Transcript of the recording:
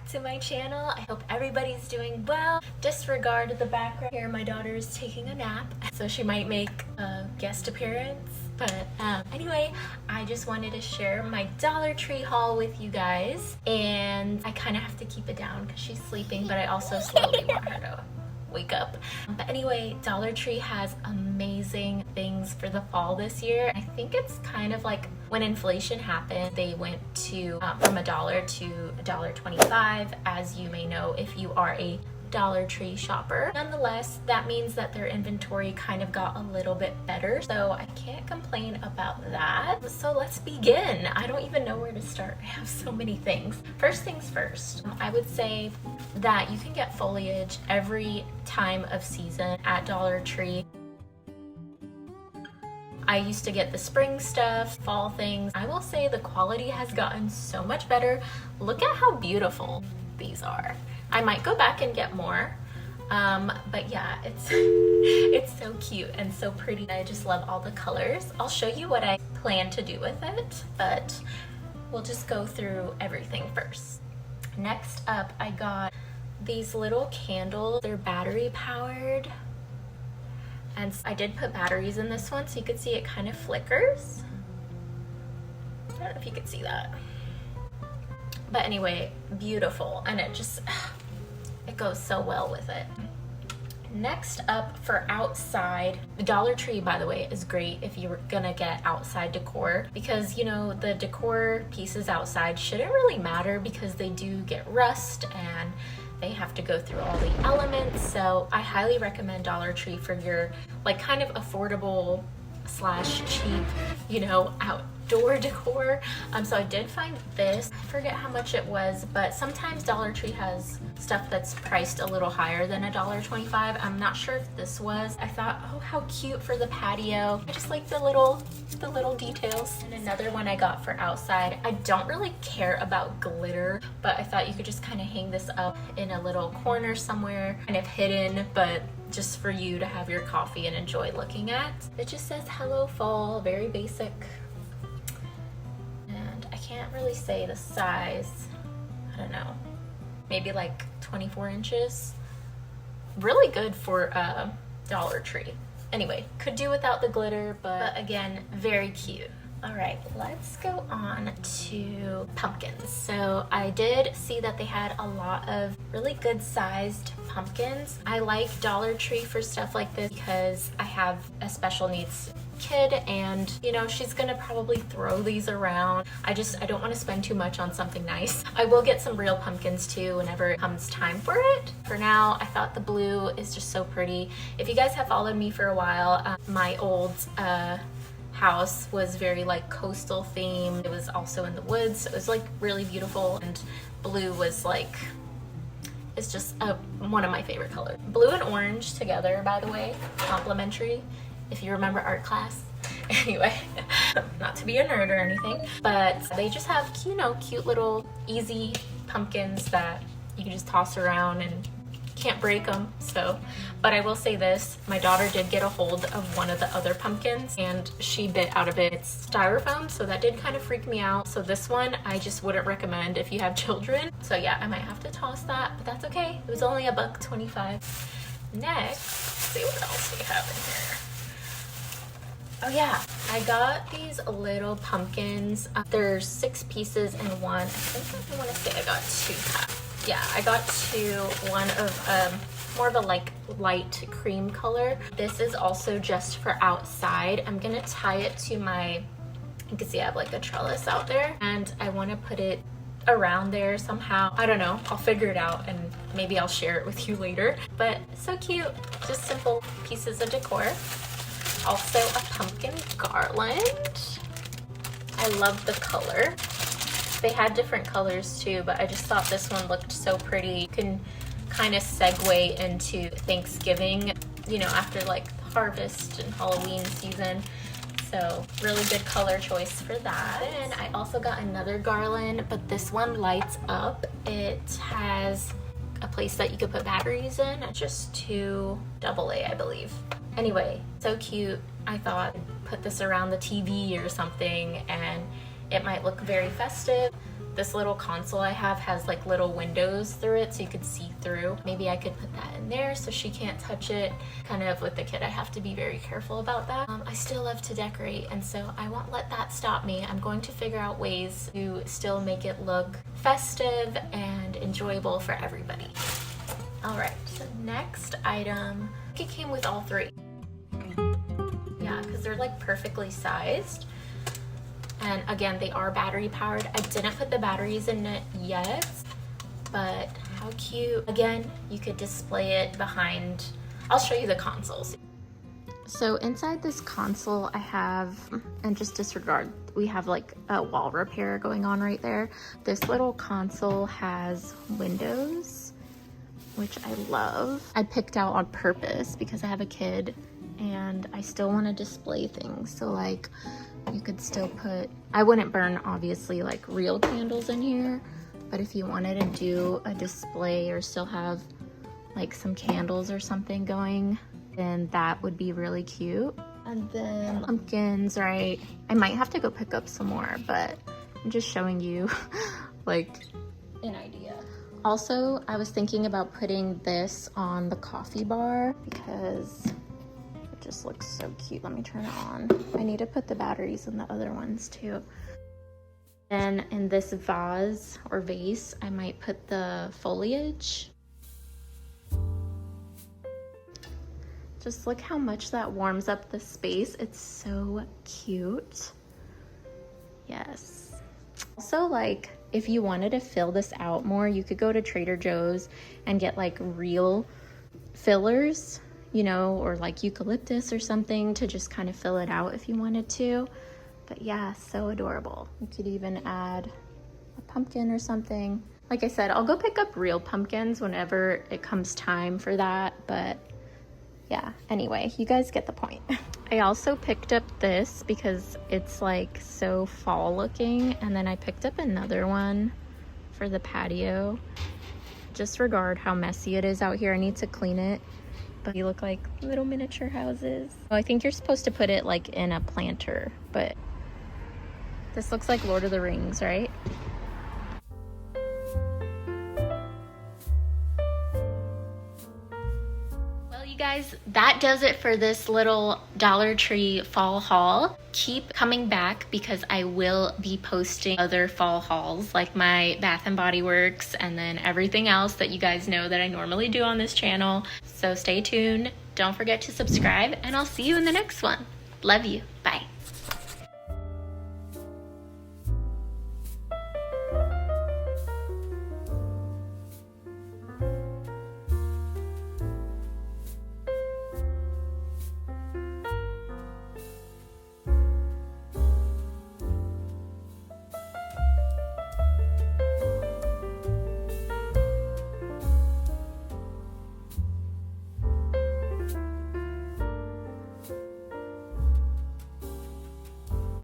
to my channel. I hope everybody's doing well. Disregard the background here. My daughter is taking a nap, so she might make a guest appearance. But anyway, I just wanted to share my Dollar Tree haul with you guys. And I kind of have to keep it down because she's sleeping, but I also slowly want her to wake up. But anyway, Dollar Tree has amazing things for the fall this year. I think it's kind of like when inflation happened, they went to from $1 to $1.25, as you may know if you are a Dollar Tree shopper. Nonetheless, that means that their inventory kind of got a little bit better, so I can't complain about that. So let's begin. I don't even know where to start. I have so many things. First things first, I would say that you can get foliage every time of season at Dollar Tree. I used to get the spring stuff, fall things. I will say the quality has gotten so much better. Look at how beautiful these are. I might go back and get more, but yeah, it's so cute and so pretty. I just love all the colors. I'll show you what I plan to do with it, but we'll just go through everything first. Next up, I got these little candles. They're battery powered, and I did put batteries in this one so you could see it kind of flickers. I don't know if you could see that. But anyway, beautiful, and it goes so well with it. Next up, for outside, Dollar Tree, by the way, is great if you're gonna get outside decor, because you know the decor pieces outside shouldn't really matter because they do get rust and they have to go through all the elements. So I highly recommend Dollar Tree for your like kind of affordable slash cheap, you know, outdoor decor. So I did find this. I forget how much it was, but sometimes Dollar Tree has stuff that's priced a little higher than $1.25. I'm not sure if this was. I thought, oh, how cute for the patio. I just like the little details. And another one I got for outside. I don't really care about glitter, but I thought you could just kind of hang this up in a little corner somewhere, kind of hidden, but just for you to have your coffee and enjoy looking at. It just says Hello Fall, very basic. And I can't really say the size. I don't know, maybe like 24 inches. Really good for Dollar Tree. Anyway, could do without the glitter, but again, very cute. All right, let's go on to pumpkins. So I did see that they had a lot of really good sized pumpkins. I like Dollar Tree for stuff like this because I have a special needs kid, and you know, she's gonna probably throw these around. I don't want to spend too much on something nice. I will get some real pumpkins too whenever it comes time for it. For now, I thought the blue is just so pretty. If you guys have followed me for a while, my old house was very like coastal themed. It was also in the woods, so it was like really beautiful, and blue was like, it's just one of my favorite colors. Blue and orange together, by the way, complimentary if you remember art class. Anyway, not to be a nerd or anything, but they just have, you know, cute little easy pumpkins that you can just toss around and can't break them. So, but I will say this, my daughter did get a hold of one of the other pumpkins and she bit out of it. It's styrofoam, so that did kind of freak me out. So this one I just wouldn't recommend if you have children. So yeah, I might have to toss that, but that's okay. It was only $1.25. Next, let's see what else we have in here. Oh yeah, I got these little pumpkins. There's 6 pieces in one. I think I want to say I got 2 packs. Yeah, I got 2, one of more of a like light cream color. This is also just for outside. I'm gonna tie it to my, you can see I have like a trellis out there, and I want to put it around there somehow. I don't know, I'll figure it out and maybe I'll share it with you later. But so cute, just simple pieces of decor. Also a pumpkin garland. I love the color. They had different colors too, but I just thought this one looked so pretty. You can kind of segue into Thanksgiving, you know, after like harvest and Halloween season. So really good color choice for that. And I also got another garland, but this one lights up. It has a place that you could put batteries in, just to AA, I believe. Anyway, so cute. I thought I'd put this around the TV or something and it might look very festive. This little console I have has like little windows through it so you could see through. Maybe I could put that in there so she can't touch it. Kind of with the kid, I have to be very careful about that. I still love to decorate, and so I won't let that stop me. I'm going to figure out ways to still make it look festive and enjoyable for everybody. All right, so next item, it came with all three. Yeah, because they're like perfectly sized. And again, they are battery powered. I didn't put the batteries in it yet, but how cute. Again, you could display it behind, I'll show you the consoles. So inside this console I have, and just disregard, we have like a wall repair going on right there. This little console has windows, which I love. I picked out on purpose because I have a kid and I still want to display things. So like you could still put, I wouldn't burn obviously like real candles in here, but if you wanted to do a display or still have like some candles or something going, then that would be really cute. And then pumpkins, right? I might have to go pick up some more, but I'm just showing you like an idea. Also, I was thinking about putting this on the coffee bar because it just looks so cute. Let me turn it on. I need to put the batteries in the other ones too. Then in this vase or vase, I might put the foliage. Just look how much that warms up the space. It's so cute. Yes. Also, like, if you wanted to fill this out more, you could go to Trader Joe's and get like real fillers, you know, or like eucalyptus or something to just kind of fill it out if you wanted to. But yeah, so adorable. You could even add a pumpkin or something. Like I said, I'll go pick up real pumpkins whenever it comes time for that, but yeah, anyway, you guys get the point. I also picked up this because it's like so fall looking, and then I picked up another one for the patio. Disregard how messy it is out here. I need to clean it, but they look like little miniature houses. Oh, I think you're supposed to put it like in a planter, but this looks like Lord of the Rings, right? Guys, that does it for this little Dollar Tree fall haul. Keep coming back because I will be posting other fall hauls like my Bath and Body Works and then everything else that you guys know that I normally do on this channel. So stay tuned. Don't forget to subscribe and I'll see you in the next one. Love you. Bye.